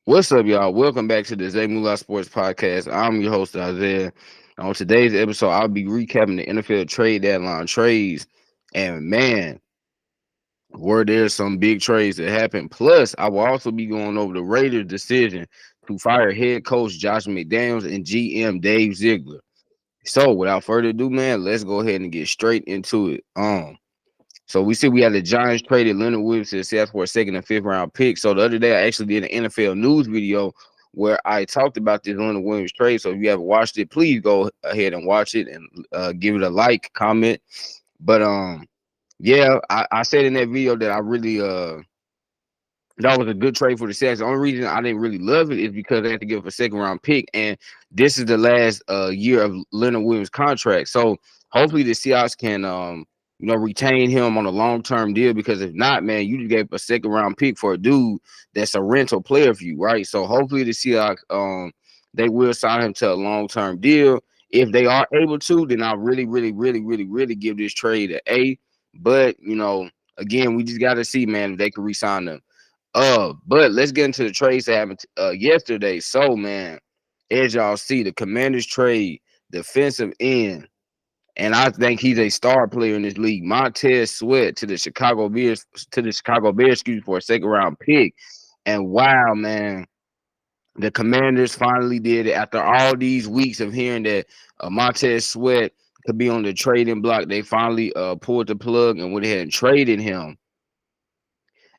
What's up, y'all? Welcome back to the Zay Sports Podcast. I'm your host, Isaiah. On today's episode, I'll be recapping the NFL trade deadline trades. And man, were there some big trades that happened. Plus, I will also be going over the Raiders' decision to fire head coach Josh McDaniels and GM Dave Ziegler. So, without further ado, man, let's go ahead and get straight into it. So we see we had the Giants traded Leonard Williams to the Seahawks for a second and fifth round pick. So the other day I actually did an NFL news video where I talked about this Leonard Williams trade. So if you haven't watched it, please go ahead and watch it and give it a like, comment. But yeah, I said in that video that I really that was a good trade for the Seahawks. The only reason I didn't really love it is because they had to give up a second round pick, and this is the last year of Leonard Williams' contract. So hopefully the Seahawks can retain him on a long term deal. Because if not, man, you just gave a second round pick for a dude that's a rental player for you, right? So hopefully the Seahawks they will sign him to a long term deal. If they are able to, then I really, really, really, really, really give this trade an A. But again, we just got to see, man, if they can re-sign them. But let's get into the trades that happened yesterday. So, man, as y'all see, the Commanders trade defensive end, and I think he's a star player in this league, Montez Sweat to the Chicago Bears, excuse me, for a second round pick. And wow, man, the Commanders finally did it after all these weeks of hearing that Montez Sweat could be on the trading block. They finally pulled the plug and went ahead and traded him.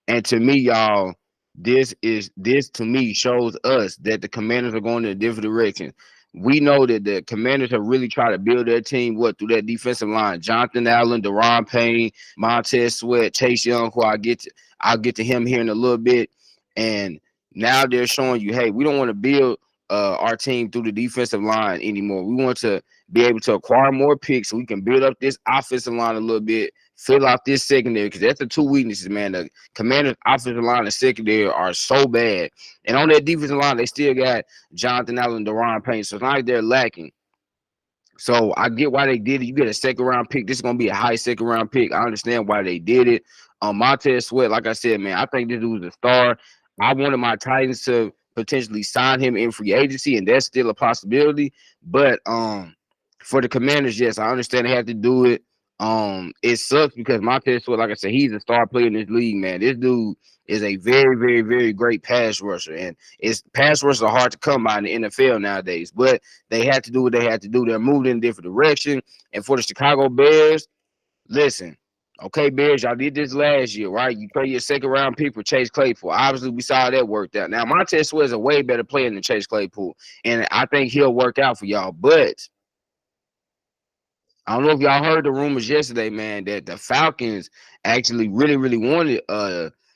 And to me, y'all, this to me shows us that the Commanders are going in a different direction. We know that the Commanders have really tried to build their team through that defensive line. Jonathan Allen, Deron Payne, Montez Sweat, Chase Young, who I'll get to him here in a little bit. And now they're showing you, hey, we don't want to build our team through the defensive line anymore. We want to be able to acquire more picks so we can build up this offensive line a little bit, fill out this secondary, because that's the two weaknesses, man. The Commanders' offensive line and secondary are so bad. And on that defensive line, they still got Jonathan Allen and Deron Payne. So it's not like they're lacking. So I get why they did it. You get a second round pick. This is gonna be a high second round pick. I understand why they did it. Montez Sweat, like I said, man, I think this dude's a star. I wanted my Titans to potentially sign him in free agency, and that's still a possibility. But for the Commanders, yes, I understand they have to do it. It sucks because Montez Sweat, like I said, he's a star player in this league, man. This dude is a very, very, very great pass rusher, and it's pass rushers are hard to come by in the NFL nowadays. But they had to do what they had to do. They're moving in a different direction. And for the Chicago Bears, listen, okay, Bears, y'all did this last year, right? You play your second round pick for Chase Claypool. Obviously, we saw how that worked out. Now, Montez Sweat is a way better player than Chase Claypool, and I think he'll work out for y'all. But I don't know if y'all heard the rumors yesterday, man, that the Falcons actually really, really wanted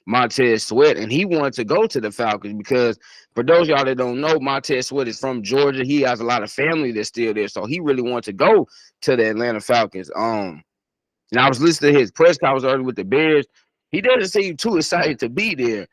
Montez Sweat, and he wanted to go to the Falcons because for those y'all that don't know, Montez Sweat is from Georgia. He has a lot of family that's still there, so he really wanted to go to the Atlanta Falcons. And I was listening to his press conference earlier with the Bears. He doesn't seem too excited to be there.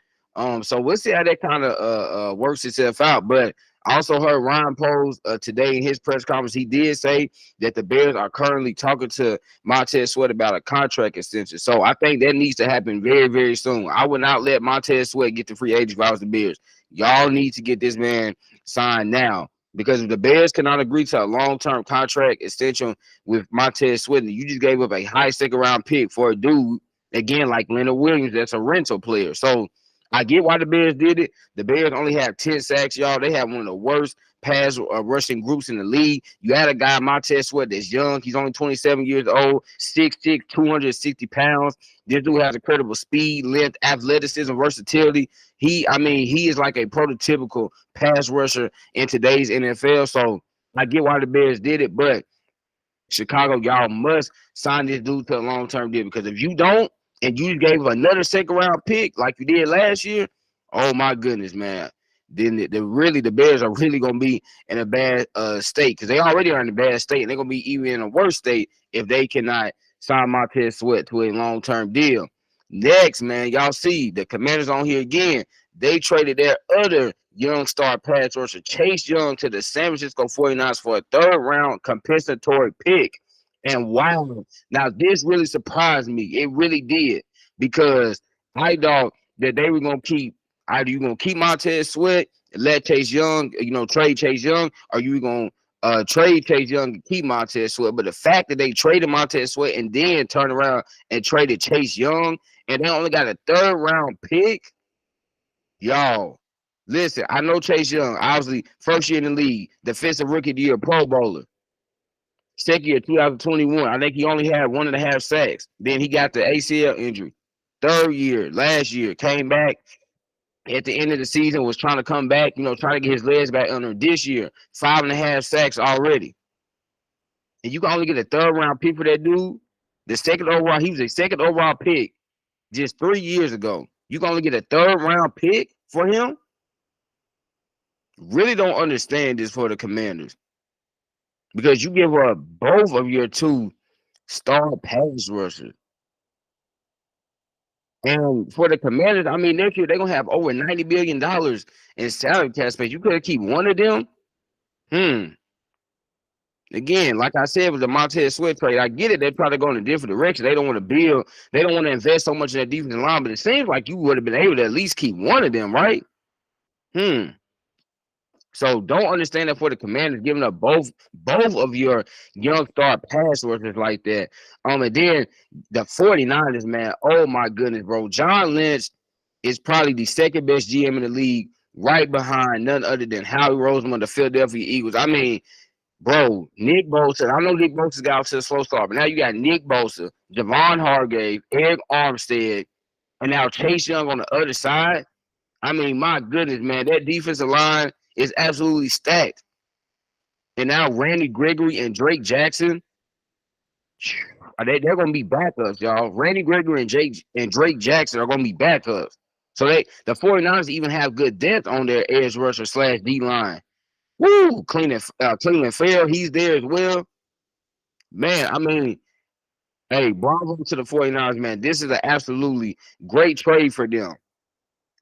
So we'll see how that kind of works itself out. But I also heard Ryan Poles today in his press conference. He did say that the Bears are currently talking to Montez Sweat about a contract extension. So I think that needs to happen very, very soon. I would not let Montez Sweat get the free agent if I was the Bears. Y'all need to get this man signed now. Because if the Bears cannot agree to a long-term contract extension with Montez Sweat, you just gave up a high second-round pick for a dude, again, like Leonard Williams, that's a rental player. So I get why the Bears did it. The Bears only have 10 sacks, y'all. They have one of the worst pass rushing groups in the league. You had a guy, Montez Sweat, that's young. He's only 27 years old, 6'6", 260 pounds. This dude has incredible speed, length, athleticism, versatility. He is like a prototypical pass rusher in today's NFL. So I get why the Bears did it, but Chicago, y'all must sign this dude to a long-term deal, because if you don't, and you gave another second-round pick like you did last year, oh my goodness, man. Then the Bears are really gonna be in a bad state, because they already are in a bad state, and they're gonna be even in a worse state if they cannot sign Montez Sweat to a long-term deal. Next, man, y'all see the Commanders on here again. They traded their other young star pass rusher, Chase Young, to the San Francisco 49ers for a third-round compensatory pick. And wow, now this really surprised me. It really did, because I thought that they were gonna keep Either you gonna keep Montez Sweat and let Chase Young, trade Chase Young, or you gonna trade Chase Young and keep Montez Sweat. But the fact that they traded Montez Sweat and then turned around and traded Chase Young, and they only got a 3rd round pick, y'all. Listen, I know Chase Young, obviously first year in the league, defensive rookie of the year, Pro Bowler. Second year, 2021, I think he only had 1.5 sacks. Then he got the ACL injury. 3rd year, last year, came back at the end of the season, was trying to come back, trying to get his legs back under him. This year, 5.5 sacks already. And you can only get a 3rd round pick for that dude. The second overall, he was a 2nd overall pick just 3 years ago. You can only get a 3rd round pick for him. Really don't understand this for the Commanders, because you give up both of your 2 star pass rushers. And for the Commanders, I mean, next year they're gonna have over $90 billion in salary cap space. You could keep one of them. Again, like I said, with the Montez Sweat trade, I get it. They're trying to go in a different direction. They don't want to build. They don't want to invest so much in that defensive line. But it seems like you would have been able to at least keep one of them, right? So don't understand that for the Commanders giving up both of your young star pass rushers like that. And then the 49ers, man, oh my goodness, bro. John Lynch is probably the 2nd best GM in the league, right behind none other than Howie Roseman, the Philadelphia Eagles. I mean, bro, Nick Bosa. I know Nick Bosa got off to a slow start, but now you got Nick Bosa, Javon Hargrave, Eric Armstead, and now Chase Young on the other side. I mean, my goodness, man, that defensive line is absolutely stacked. And now Randy Gregory and Drake Jackson, they're going to be backups, y'all. Randy Gregory and Drake Jackson are going to be backups. So the 49ers even have good depth on their edge rusher / D line. Woo! Cleveland Fair, he's there as well. Man, I mean, hey, bravo to the 49ers, man. This is an absolutely great trade for them.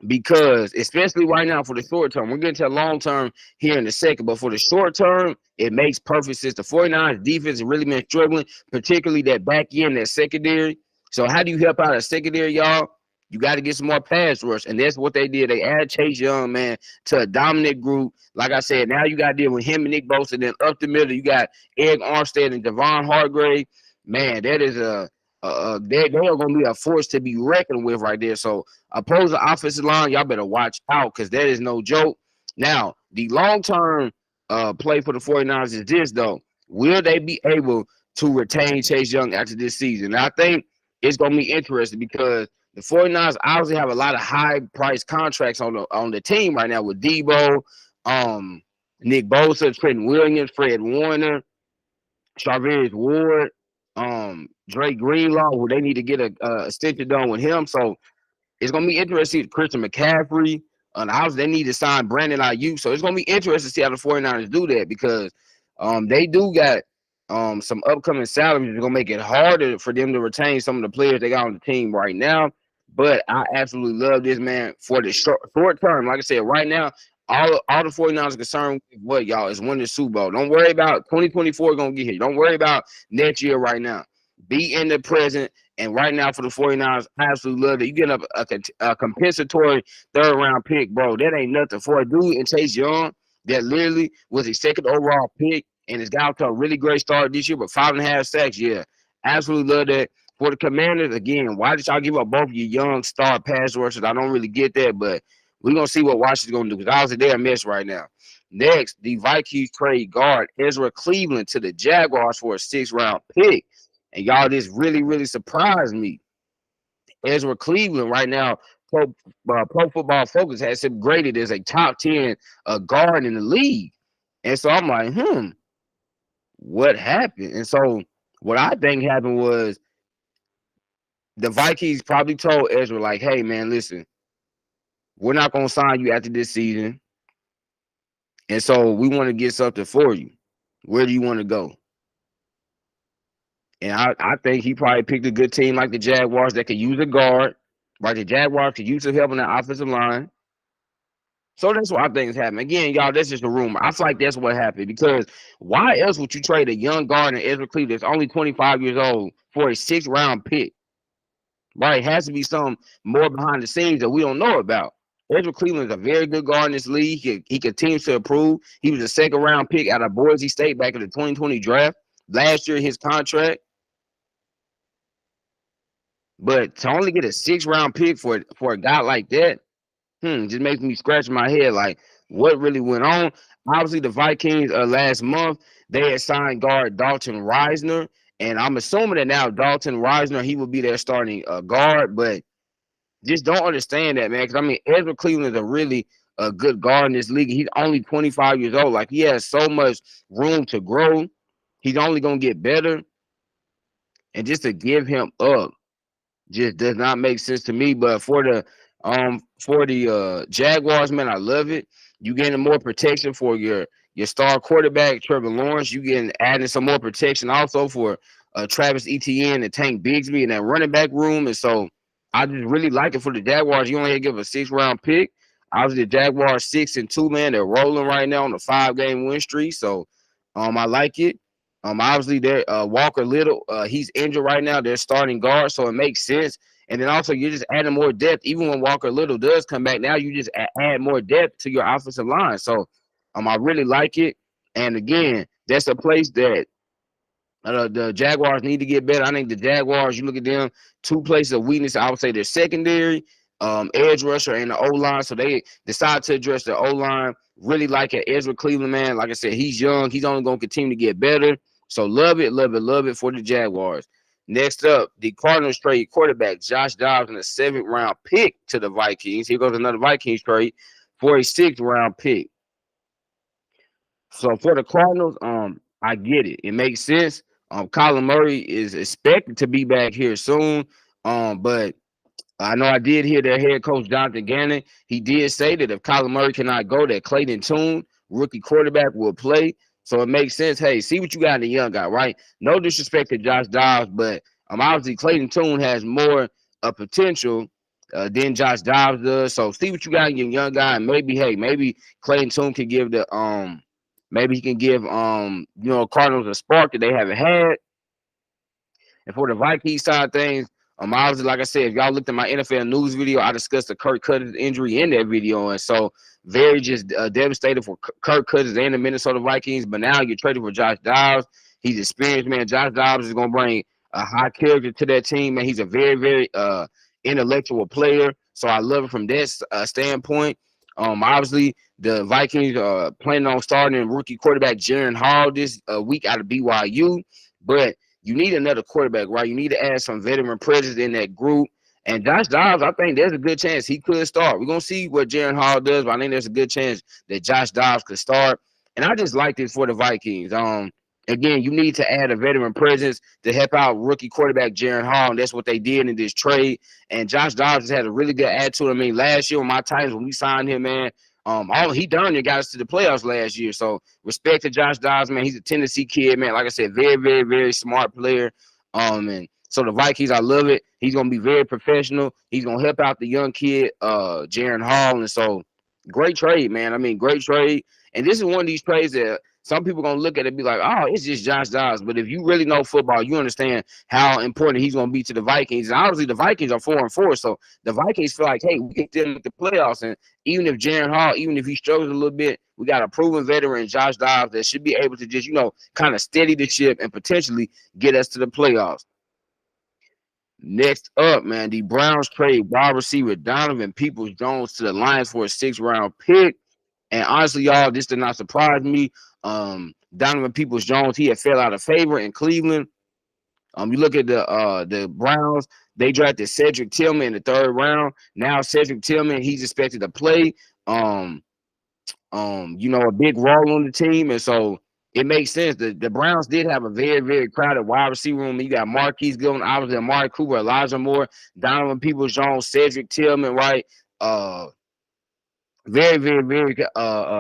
Because especially right now for the short term, we're getting to the long term here in a second, but for the short term, it makes perfect sense. The 49ers defense has really been struggling, particularly that back end, that secondary. So how do you help out a secondary, y'all? You got to get some more pass rush, and that's what they did. They added Chase Young, man, to a dominant group. Like I said, now you got to deal with him and Nick Bosa. Then up the middle, you got Eric Armstead and Javon Hargrave. Man, that is they are going to be a force to be reckoned with right there. So opposing offensive line, y'all better watch out, because that is no joke. Now, the long-term play for the 49ers is this, though. Will they be able to retain Chase Young after this season? And I think it's going to be interesting, because the 49ers obviously have a lot of high-priced contracts on the team right now with Debo, Nick Bosa, Trent Williams, Fred Warner, Charvarius Ward, Drake Greenlaw, who they need to get a extension done with him. So it's going to be interesting to see Christian McCaffrey. And obviously, they need to sign Brandon Ayuk. So it's going to be interesting to see how the 49ers do that, because they do got some upcoming salaries. It's going to make it harder for them to retain some of the players they got on the team right now. But I absolutely love this, man, for the short term. Like I said, right now, all the 49ers are concerned with what, y'all, is winning the Super Bowl. Don't worry about 2024 going to get here. Don't worry about next year right now. Be in the present. And right now for the 49ers, I absolutely love it. You get up a compensatory 3rd round pick, bro. That ain't nothing for a dude in Chase Young that literally was a 2nd overall pick and has got to a really great start this year, but 5.5 sacks. Yeah, absolutely love that. For the Commanders, again, why did y'all give up both your young star pass rushers? I don't really get that, but we're going to see what Washington's going to do, because obviously they're a mess right now. Next, the Vikings trade guard Ezra Cleveland to the Jaguars for a 6th round pick. And y'all, this really, really surprised me. Ezra Cleveland right now, Pro Football Focus has him graded as a top 10 guard in the league. And so I'm like, what happened? And so what I think happened was the Vikings probably told Ezra, like, hey, man, listen, we're not going to sign you after this season. And so we want to get something for you. Where do you want to go? And I think he probably picked a good team like the Jaguars that could use a guard. Right? The Jaguars could use some help on the offensive line. So that's what I think is happening. Again, y'all, that's just a rumor. I feel like that's what happened, because why else would you trade a young guard in Ezra Cleveland that's only 25 years old for a 6th round pick? Right? It has to be some more behind the scenes that we don't know about. Ezra Cleveland is a very good guard in this league. He continues to improve. He was a second-round pick out of Boise State back in the 2020 draft. Last year, his contract. But to only get a 6th-round pick for a guy like that, just makes me scratch my head. Like, what really went on? Obviously, the Vikings last month, they had signed guard Dalton Reisner. And I'm assuming that now Dalton Reisner, he will be their starting guard. But just don't understand that, man. Because, I mean, Ezra Cleveland is a really good guard in this league. He's only 25 years old. Like, he has so much room to grow. He's only going to get better. And just to give him up just does not make sense to me. But for the Jaguars, man, I love it. You getting more protection for your star quarterback, Trevor Lawrence. You getting adding some more protection also for Travis Etienne and Tank Bigsby in that running back room. And so I just really like it for the Jaguars. You only had to give a 6th-round pick. Obviously, the Jaguars 6-2, man. They're rolling right now on a 5-game win streak. So I like it. Obviously, there Walker Little, he's injured right now. They're starting guard, so it makes sense. And then also, you're just adding more depth. Even when Walker Little does come back, now you just add more depth to your offensive line. So, I really like it. And again, that's a place that the Jaguars need to get better. I think the Jaguars, you look at them, 2 places of weakness. I would say their secondary, edge rusher, and the O-line. So they decide to address the O-line. Really like it. Ezra Cleveland, man. Like I said, he's young. He's only going to continue to get better. So love it for the Jaguars. Next up, the Cardinals trade quarterback Josh Dobbs in a 7th-round pick to the Vikings. Here goes another Vikings trade for a 6th-round pick. So for the Cardinals, I get it. It makes sense. Kyler Murray is expected to be back here soon. But I know I did hear their head coach, Jonathan Gannon. He did say that if Kyler Murray cannot go, that Clayton Tune, rookie quarterback, will play. So it makes sense. Hey, see what you got in the young guy, right? No disrespect to Josh Dobbs, but obviously Clayton Tune has more potential than Josh Dobbs does. So see what you got in your young guy, and maybe Clayton Tune can give maybe he can give Cardinals a spark that they haven't had. And for the Vikings side of things, obviously, like I said, if y'all looked at my NFL news video, I discussed the Kirk Cousins injury in that video. And so very just devastated for Kirk Cousins and the Minnesota Vikings. But now you're trading for Josh Dobbs. He's experienced, man. Josh Dobbs is going to bring a high character to that team, man. He's a very, very intellectual player. So I love it from that standpoint. Obviously, the Vikings are planning on starting rookie quarterback Jaren Hall this week out of BYU. But you need another quarterback, right? You need to add some veteran presence in that group. And Josh Dobbs, I think there's a good chance he could start. We're going to see what Jaren Hall does, but I think there's a good chance that Josh Dobbs could start. And I just like this for the Vikings. Again, you need to add a veteran presence to help out rookie quarterback Jaren Hall, and that's what they did in this trade. And Josh Dobbs has had a really good attitude. I mean, last year on my Titans, when we signed him, man, he darn near got us to the playoffs last year. So respect to Josh Dobbs, man. He's a Tennessee kid, man. Like I said, very, very, very smart player. And so the Vikings, I love it. He's gonna be very professional. He's gonna help out the young kid, Jaren Hall. And so great trade, man. I mean, great trade. And this is one of these trades that some people gonna look at it and be like, oh, it's just Josh Dobbs. But if you really know football, you understand how important he's gonna be to the Vikings. And obviously the Vikings are 4-4. So the Vikings feel like, hey, we can get them with the playoffs. And even if Jaren Hall, even if he struggles a little bit, we got a proven veteran, Josh Dobbs, that should be able to just, kind of steady the ship and potentially get us to the playoffs. Next up, man, the Browns trade wide receiver Donovan Peoples-Jones to the Lions for a 6th-round pick. And honestly, y'all, this did not surprise me. Donovan Peoples-Jones, he had fell out of favor in Cleveland. You look at the Browns, they drafted Cedric Tillman in the 3rd round. Now Cedric Tillman, he's expected to play a big role on the team. And so it makes sense. The Browns did have a very, very crowded wide receiver room. You got Marquise Goodwin, obviously Amari Cooper, Elijah Moore, Donovan Peoples-Jones, Cedric Tillman, right? Very, very, very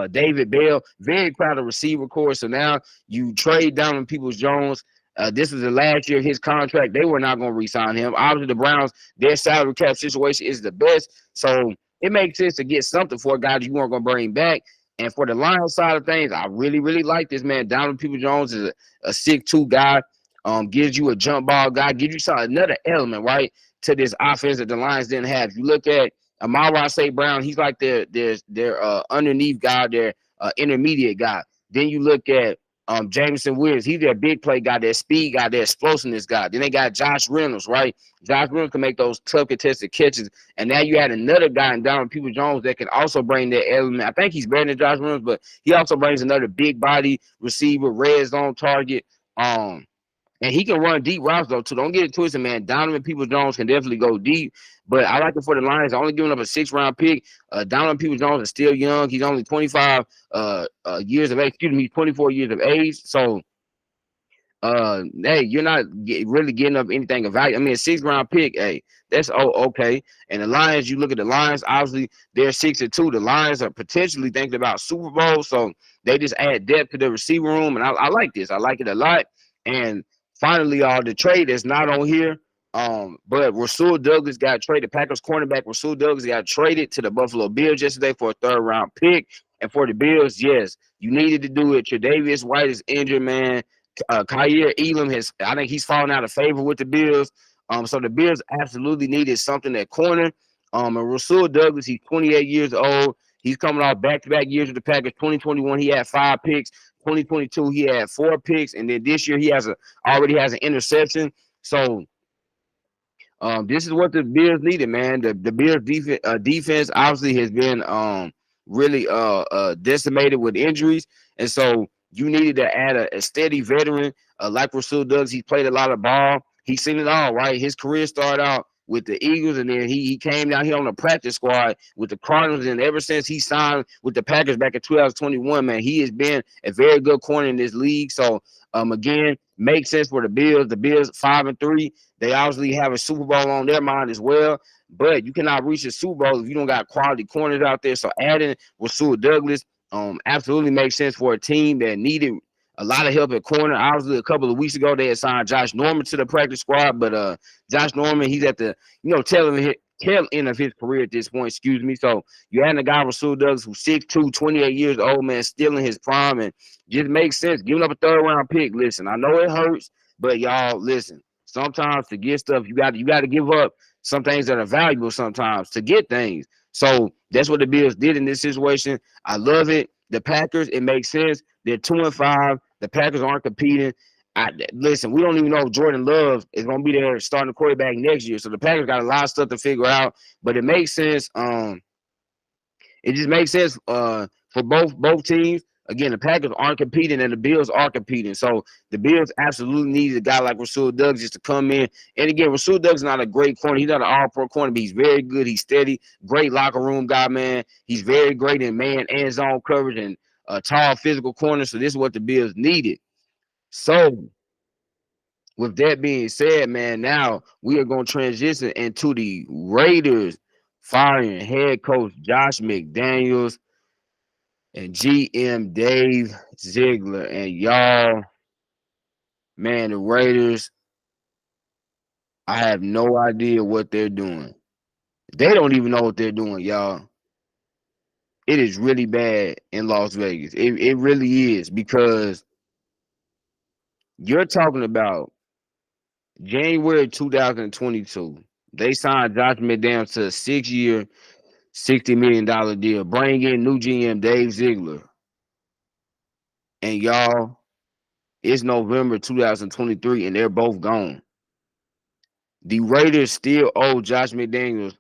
David Bell, very crowded receiver core. So now you trade Donovan Peoples-Jones. This is the last year of his contract. They were not going to re-sign him. Obviously, the Browns, their salary cap situation is the best. So it makes sense to get something for a guy that you weren't going to bring back. And for the Lions side of things, I really, really like this, man. Donovan Peoples-Jones is a 6'2" guy, gives you a jump ball guy, gives you another element, right, to this offense that the Lions didn't have. You look at Amara St. Brown, he's like their underneath guy, their intermediate guy. Then you look at Jameson Williams, he's their big play guy, their speed guy, their explosiveness guy. Then they got Josh Reynolds, right? Josh Reynolds can make those tough contested catches. And now you had another guy in Donovan Peoples-Jones that can also bring that element. I think he's better than Josh Reynolds, but he also brings another big body receiver, red zone target. And he can run deep routes though too. Don't get it twisted, man. Donovan Peoples-Jones can definitely go deep, but I like it for the Lions. Only giving up a 6th-round pick. Donovan Peoples-Jones is still young. He's only 25 years of age. Excuse me, 24 years of age. So hey, you're not really getting up anything of value. I mean, a 6th-round pick, hey, that's okay. And the Lions, you look at the Lions, obviously they're 6-2. The Lions are potentially thinking about Super Bowl, so they just add depth to the receiver room, and I like this. I like it a lot. And finally, the trade is not on here. But Rasul Douglas got traded. Packers cornerback Rasul Douglas got traded to the Buffalo Bills yesterday for a 3rd-round pick. And for the Bills, yes, you needed to do it. Tre'Davious White is injured, man. Kyer Elam I think he's fallen out of favor with the Bills. So the Bills absolutely needed something at corner. And Rasul Douglas, he's 28 years old. He's coming off back-to-back years with the Packers. 2021, he had 5 picks. 2022, he had 4 picks, and then this year he already has an interception. So this is what the Bills needed, man. The Bills defense obviously has been really decimated with injuries, and so you needed to add a steady veteran like Rasul Douglas. He played a lot of ball. He's seen it all, right? His career started out with the Eagles, and then he came down here on the practice squad with the Cardinals, and ever since he signed with the Packers back in 2021, man, he has been a very good corner in this league. So again, makes sense for the Bills. The Bills 5-3. They obviously have a Super Bowl on their mind as well, but you cannot reach a Super Bowl if you don't got quality corners out there. So adding Rasul Douglas absolutely makes sense for a team that needed a lot of help at corner. Obviously, a couple of weeks ago, they had signed Josh Norman to the practice squad, but Josh Norman, he's at the tail end of his career at this point, excuse me. So you had a guy, Rasul Douglas, who's 6'2", 28 years old, man, still in his prime, and just makes sense. Giving up a 3rd-round pick, listen, I know it hurts, but y'all, listen, sometimes to get stuff, you got to give up some things that are valuable sometimes to get things. So that's what the Bills did in this situation. I love it. The Packers, it makes sense. They're 2-5. The Packers aren't competing. Listen, we don't even know if Jordan Love is going to be there starting quarterback next year. So the Packers got a lot of stuff to figure out. But it makes sense. It just makes sense for both teams. Again, the Packers aren't competing and the Bills are competing. So the Bills absolutely need a guy like Rasul Douglas just to come in. And again, Rasul Douglas is not a great corner. He's not an all-pro corner, but he's very good. He's steady. Great locker room guy, man. He's very great in man and zone coverage and tall physical corner. So this is what the Bills needed. So with that being said, man, now we are going to transition into the Raiders firing head coach Josh McDaniels and GM Dave Ziegler. And y'all, man, the Raiders, I have no idea what they're doing. They don't even know what they're doing, y'all. It is really bad in Las Vegas. It really is, because you're talking about January 2022. They signed Josh McDaniels to a 6-year, $60 million deal. Bring in new GM Dave Ziegler. And y'all, it's November 2023, and they're both gone. The Raiders still owe Josh McDaniels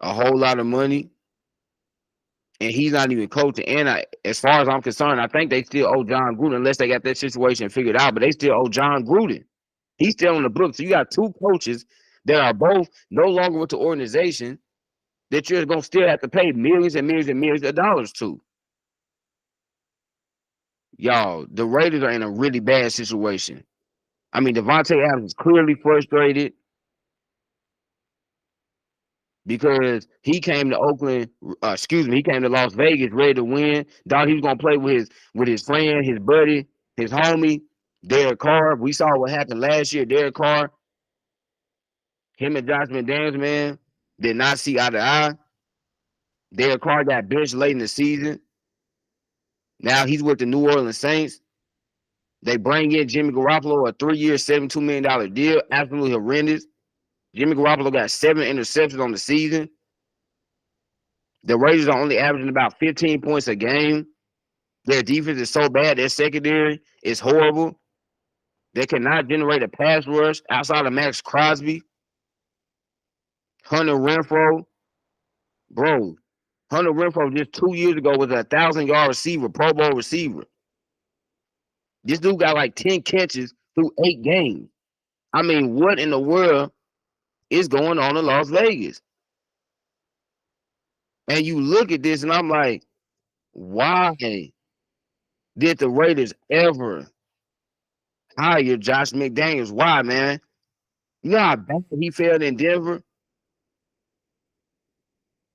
a whole lot of money, and he's not even coaching. And as far as I'm concerned, I think they still owe John Gruden, unless they got that situation figured out. But they still owe John Gruden. He's still on the books. So you got 2 coaches that are both no longer with the organization that you're going to still have to pay millions and millions and millions of dollars to. Y'all, the Raiders are in a really bad situation. I mean, Devontae Adams is clearly frustrated because he came to Oakland, he came to Las Vegas ready to win. Thought he was going to play with his friend, his buddy, his homie, Derek Carr. We saw what happened last year. Derek Carr, him and Josh McDaniels, man, did not see eye to eye. Derek Carr got benched late in the season. Now he's with the New Orleans Saints. They bring in Jimmy Garoppolo, a 3-year, $72 million deal. Absolutely horrendous. Jimmy Garoppolo got 7 interceptions on the season. The Raiders are only averaging about 15 points a game. Their defense is so bad. Their secondary is horrible. They cannot generate a pass rush outside of Max Crosby. Hunter Renfrow. Bro, Hunter Renfrow just 2 years ago was a 1,000-yard receiver, Pro Bowl receiver. This dude got like 10 catches through 8 games. I mean, what in the world is going on in Las Vegas? And you look at this, and I'm like, why did the Raiders ever hire Josh McDaniels? Why, man? You know how bad he failed in Denver?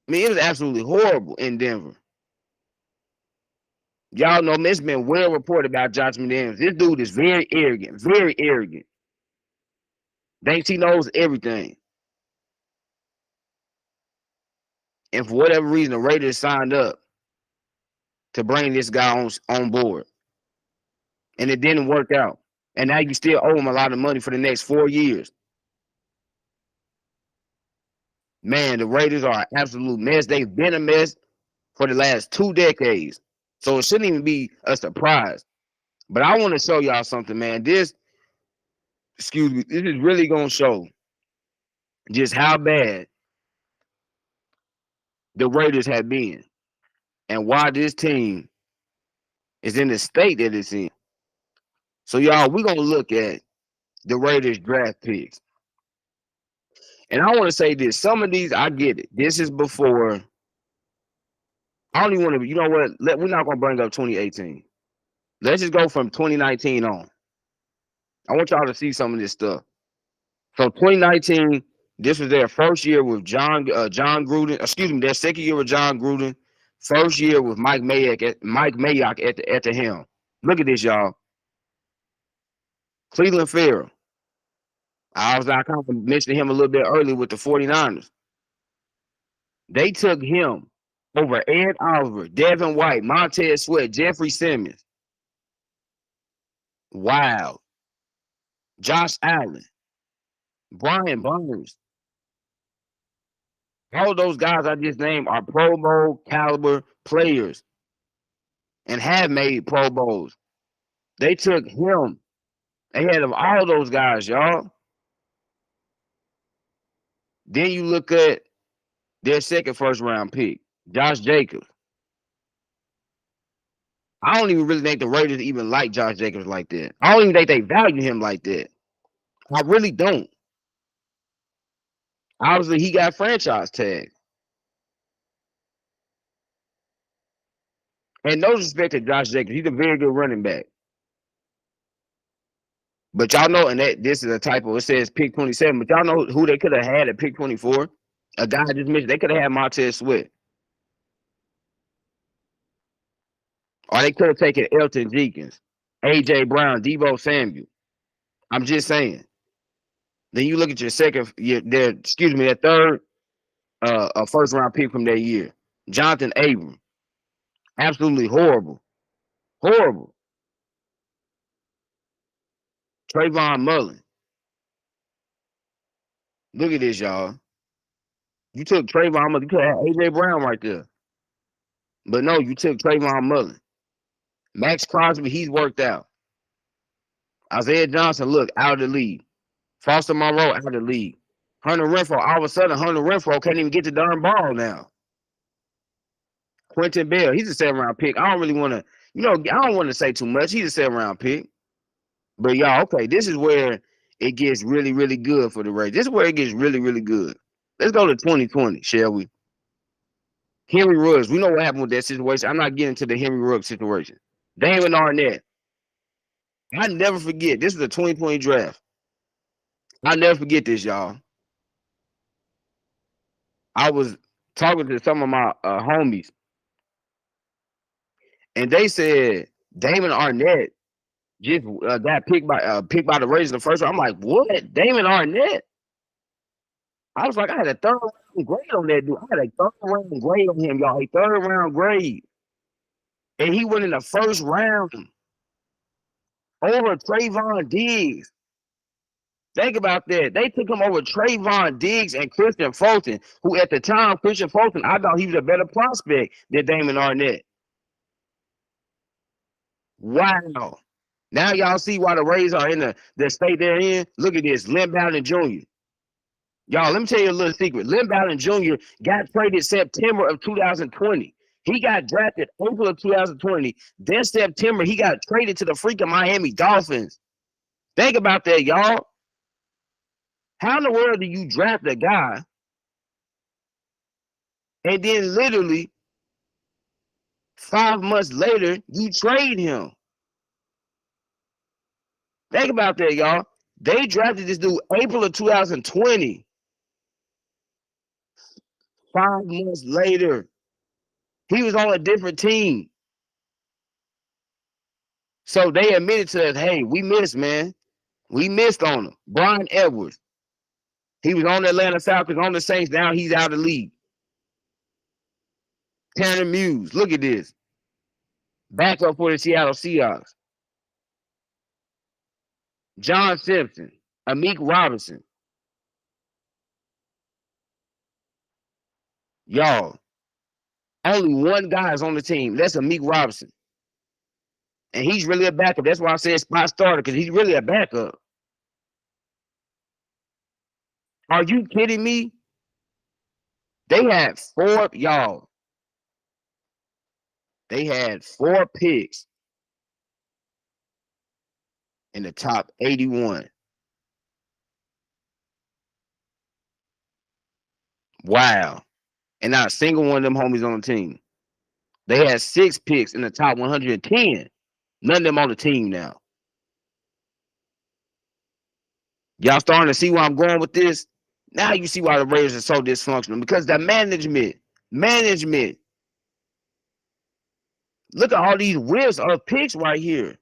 I mean, it was absolutely horrible in Denver. Y'all know it's been well reported about Josh McDaniels. This dude is very arrogant, very arrogant. Thinks he knows everything. And for whatever reason, the Raiders signed up to bring this guy on board. And it didn't work out. And now you still owe him a lot of money for the next 4 years. Man, the Raiders are an absolute mess. They've been a mess for the last 2 decades. So it shouldn't even be a surprise. But I want to show y'all something, man. This is really going to show just how bad the Raiders have been and why this team is in the state that it's in. So, y'all, we're going to look at the Raiders draft picks. And I want to say this. Some of these, I get it. This is before. I don't even want to, you know what? We're not going to bring up 2018. Let's just go from 2019 on. I want y'all to see some of this stuff. So 2019, this was their first year with John Gruden. Excuse me, their second year with John Gruden. First year with Mike Mayock at the helm. Look at this, y'all. Cleveland Farrell. I kind of mentioned him a little bit earlier with the 49ers. They took him over Ed Oliver, Devin White, Montez Sweat, Jeffrey Simmons. Wow. Josh Allen, Brian Burns. All those guys I just named are Pro Bowl caliber players and have made Pro Bowls. They took him ahead of all those guys, y'all. Then you look at their second first-round pick, Josh Jacobs. I don't even really think the Raiders even like Josh Jacobs like that. I don't even think they value him like that. I really don't. Obviously, he got franchise tag. And no respect to Josh Jacobs. He's a very good running back. But y'all know, and this is a typo. It says pick 27. But y'all know who they could have had at pick 24? A guy I just mentioned. They could have had Montez Sweat. Or they could have taken Elton Jenkins, A.J. Brown, Deebo Samuel. I'm just saying. Then you look at their third first round pick from that year. Jonathan Abram. Absolutely horrible. Horrible. Trayvon Mullen. Look at this, y'all. You took Trayvon Mullen. You could have A.J. Brown right there. But no, you took Trayvon Mullen. Max Crosby, he's worked out. Isaiah Johnson, look, out of the league. Foster Monroe, out of the league. Hunter Renfrow, all of a sudden, Hunter Renfrow can't even get the darn ball now. Quentin Bell, he's a 7-round pick. I don't really want to, I don't want to say too much. He's a 7-round pick. But y'all, okay, this is where it gets really, really good for the Raiders. This is where it gets really, really good. Let's go to 2020, shall we? Henry Ruggs, we know what happened with that situation. I'm not getting into the Henry Ruggs situation. Damon Arnett. I never forget. This is a 2020 draft. I'll never forget this, y'all. I was talking to some of my homies, and they said Damon Arnett just got picked by the Raiders in the first round. I'm like, what? Damon Arnett? I was like, I had a 3rd round grade on that dude. I had a 3rd round grade on him, y'all. A 3rd round grade. And he went in the first round over Trayvon Diggs. Think about that. They took him over Trayvon Diggs and Christian Fulton, who at the time, Christian Fulton, I thought he was a better prospect than Damon Arnett. Wow. Now y'all see why the Rays are in the state they're in. Look at this, Lynn Bowden Jr. Y'all, let me tell you a little secret. Lynn Bowden Jr. got traded September of 2020. He got drafted April of 2020. Then September, he got traded to the freaking Miami Dolphins. Think about that, y'all. How in the world do you draft a guy and then literally 5 months later you trade him? Think about that, y'all. They drafted this dude April of 2020. 5 months later, he was on a different team. So they admitted to us, hey, we missed, man. We missed on him. Brian Edwards. He was on the Atlanta Falcons, on the Saints. Now he's out of the league. Tanner Muse. Look at this. Backup for the Seattle Seahawks. John Simpson. Amik Robinson. Y'all, only one guy is on the team. That's Amik Robinson. And he's really a backup. That's why I said spot starter, because he's really a backup. Are you kidding me? They had four, y'all. They had 4 picks in the top 81. Wow. And not a single one of them homies on the team. They had 6 picks in the top 110. None of them on the team now. Y'all starting to see where I'm going with this? Now you see why the Raiders are so dysfunctional. Because the management. Look at all these whiffs of picks right here.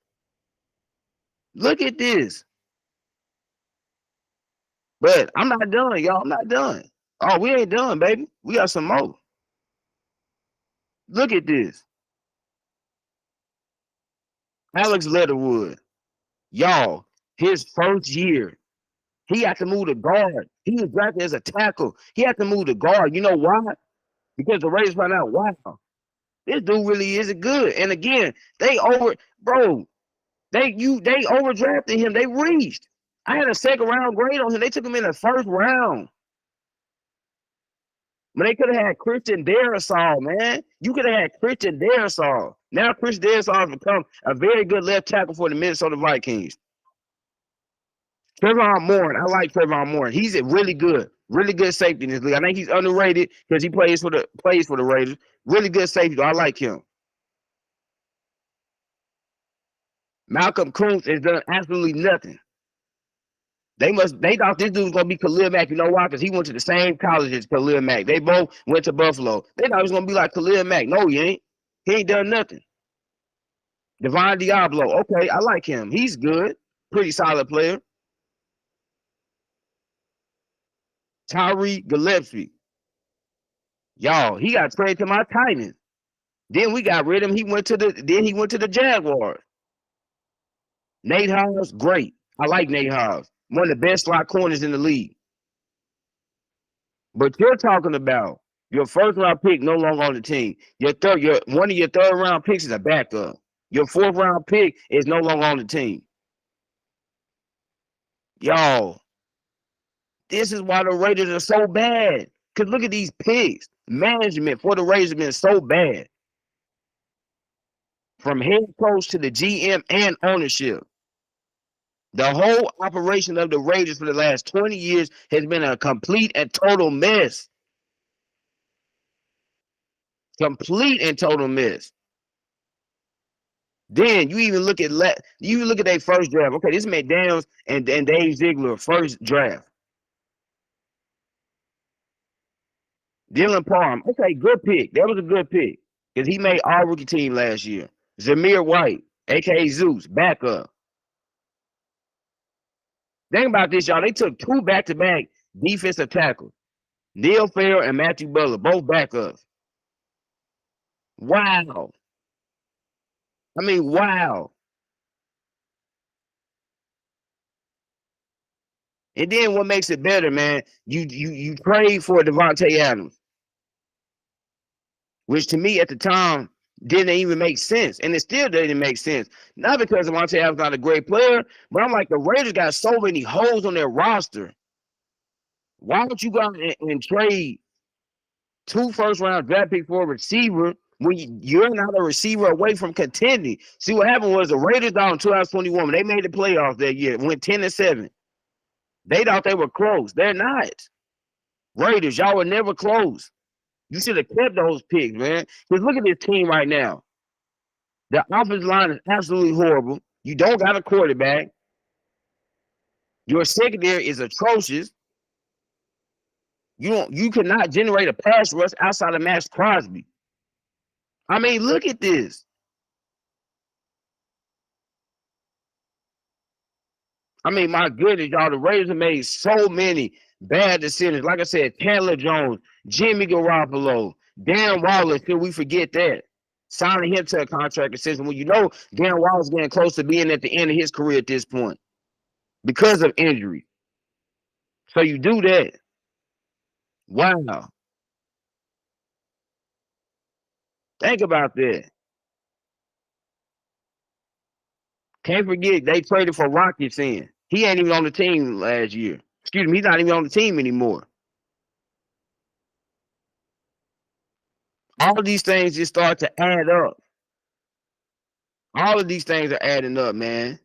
Look at this. But I'm not done, y'all. I'm not done. Oh, we ain't done, baby. We got some more. Look at this. Alex Leatherwood. Y'all, his first year, he had to move to guard. He was drafted as a tackle. He had to move to guard. You know why? Because the Raiders found out, wow, this dude really isn't good. And again, they overdrafted him. They reached. I had a second round grade on him. They took him in the first round. But they could have had Christian Darrisaw, man. You could have had Christian Darrisaw. Now Christian Darrisaw has become a very good left tackle for the Minnesota Vikings. Trevon Moore, I like Trevon Moore. He's a really good safety in this league. I think he's underrated because he plays for the Raiders. Really good safety. I like him. Malcolm Kuntz has done absolutely nothing. They thought this dude was gonna be Khalil Mack. You know why? Because he went to the same college as Khalil Mack. They both went to Buffalo. They thought he was gonna be like Khalil Mack. No, he ain't. He ain't done nothing. Devon Diablo. Okay, I like him. He's good. Pretty solid player. Tyree Gillespie. Y'all, he got traded to my Titans. Then we got rid of him. He went to the Jaguars. Nate Hobbs, great. I like Nate Hobbs. One of the best slot corners in the league. But you're talking about your first round pick no longer on the team. One of your third round picks is a backup. Your fourth round pick is no longer on the team. Y'all, this is why the Raiders are so bad. Because look at these picks. Management for the Raiders have been so bad. From head coach to the GM and ownership. The whole operation of the Raiders for the last 20 years has been a complete and total mess. Complete and total mess. Then you even look at their first draft. Okay, this is Mcdaniels and Dave Ziegler first draft. Dylan Parham. Okay, good pick. That was a good pick because he made all rookie team last year. Zamir White, aka Zeus, backup. Think about this, y'all. They took 2 back-to-back defensive tackles. Neil Farrell and Matthew Butler, both backups. Wow. I mean, wow. And then what makes it better, man? You prayed for Devontae Adams, which to me at the time didn't even make sense, and it still didn't make sense. Not because Devontae Adams not a great player, but I'm like the Raiders got so many holes on their roster. Why don't you go out and trade 2 first-round draft picks for a receiver when you're not a receiver away from contending? See, what happened was the Raiders down in 2021 when they made the playoffs that year, went 10-7. They thought they were close. They're not. Raiders, y'all were never close. You should have kept those picks, man. Because look at this team right now. The offensive line is absolutely horrible. You don't got a quarterback. Your secondary is atrocious. You cannot generate a pass rush outside of Max Crosby. I mean, look at this. I mean, my goodness, y'all, the Raiders have made so many bad decisions. Like I said, Chandler Jones, Jimmy Garoppolo, Dan Wallace, till we forget that. Signing him to a contract extension when you know Dan Wallace is getting close to being at the end of his career at this point because of injury. So you do that. Wow. Think about that. Can't forget they traded for Rockets in. He ain't even on the team last year. Excuse me, he's not even on the team anymore. All of these things just start to add up. All of these things are adding up, man.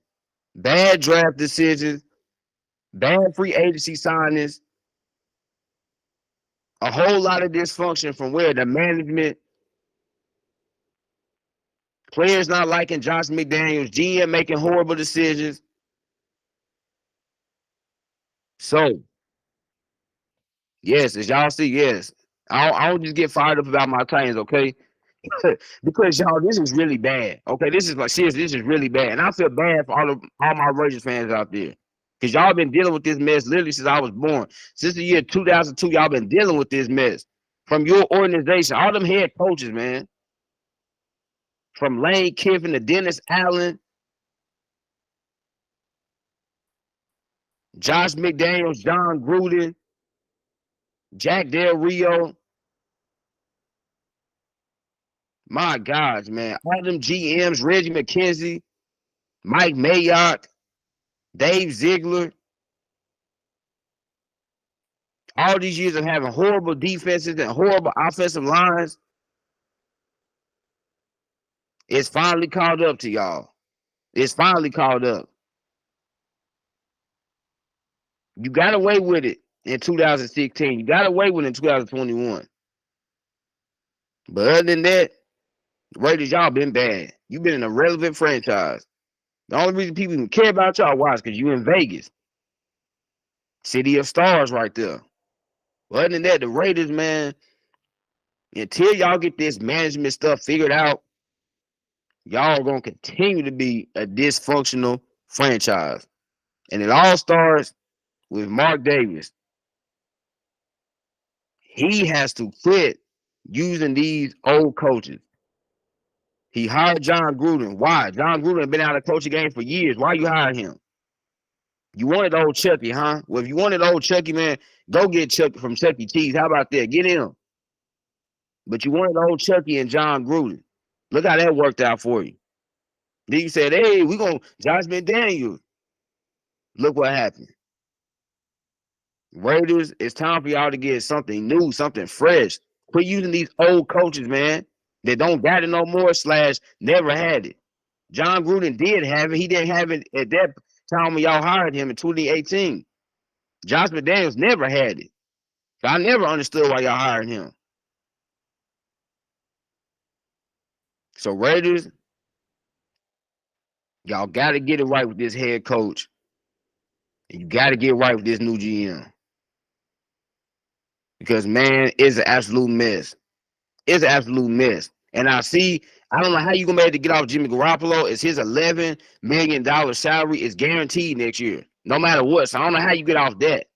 Bad draft decisions, bad free agency signings, a whole lot of dysfunction from where the management, players not liking Josh McDaniels, GM making horrible decisions. So, yes, as y'all see, yes. I don't just get fired up about my Titans, okay? Because y'all, this is really bad. Okay, this is like seriously, this is really bad, and I feel bad for all my Raiders fans out there, because y'all been dealing with this mess literally since I was born. Since the year 2002, y'all been dealing with this mess from your organization, all them head coaches, man, from Lane Kiffin to Dennis Allen, Josh McDaniels, John Gruden, Jack Del Rio. My gosh, man, all them GMs, Reggie McKenzie, Mike Mayock, Dave Ziegler. All these years of having horrible defenses and horrible offensive lines, it's finally caught up to y'all. It's finally caught up. You got away with it in 2016. You got away with it in 2021. But other than that, the Raiders, y'all been bad. You've been an irrelevant franchise. The only reason people even care about y'all, why, is because you in Vegas. City of stars right there. But other than that, the Raiders, man, until y'all get this management stuff figured out, y'all are going to continue to be a dysfunctional franchise. And it all starts with Mark Davis. He has to quit using these old coaches. He hired John Gruden. Why? John Gruden has been out of coaching game for years. Why you hiring him? You wanted old Chucky, huh? Well, if you wanted old Chucky, man, go get Chucky from Chuck E. Cheese. How about that? Get him. But you wanted old Chucky and John Gruden. Look how that worked out for you. Then you said, hey, we're going to Josh McDaniels. Look what happened. Raiders, it's time for y'all to get something new, something fresh. Quit using these old coaches, man, that don't got it no more / never had it. John Gruden did have it. He didn't have it at that time when y'all hired him in 2018. Josh McDaniels never had it. So I never understood why y'all hired him. So Raiders, y'all got to get it right with this head coach. And you got to get right with this new GM. Because, man, it's an absolute mess. It's an absolute mess. And I don't know how you going to be able to get off Jimmy Garoppolo. It's his $11 million salary is guaranteed next year, no matter what. So I don't know how you get off that.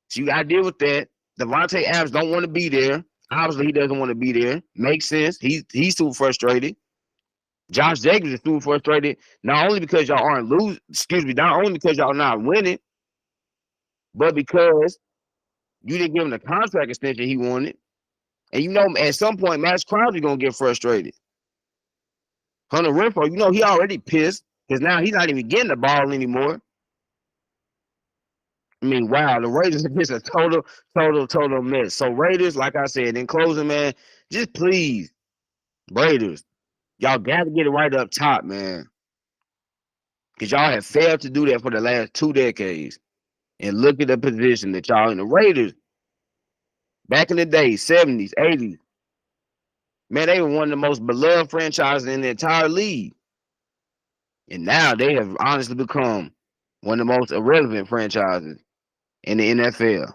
So you got to deal with that. Devontae Adams don't want to be there. Obviously, he doesn't want to be there. Makes sense. He's too frustrated. Josh Jacobs is too frustrated, not only because y'all aren't losing, not only because y'all not winning, But because you didn't give him the contract extension he wanted, and you know at some point Max Crosby gonna get frustrated. Hunter Renfrow, you know he already pissed because now he's not even getting the ball anymore. I mean, wow, the Raiders are just a total mess. So Raiders, like I said, in closing, man, just please, Raiders, y'all got to get it right up top, man. Because y'all have failed to do that for the last 2 decades. And look at the position that y'all in. The Raiders, back in the day, 70s, 80s, man, they were one of the most beloved franchises in the entire league. And now they have honestly become one of the most irrelevant franchises in the NFL.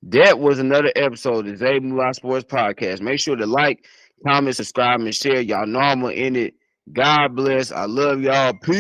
That was another episode of the Ziegler Sports Podcast. Make sure to like, comment, subscribe, and share. Y'all know I'm in it. God bless. I love y'all. Peace.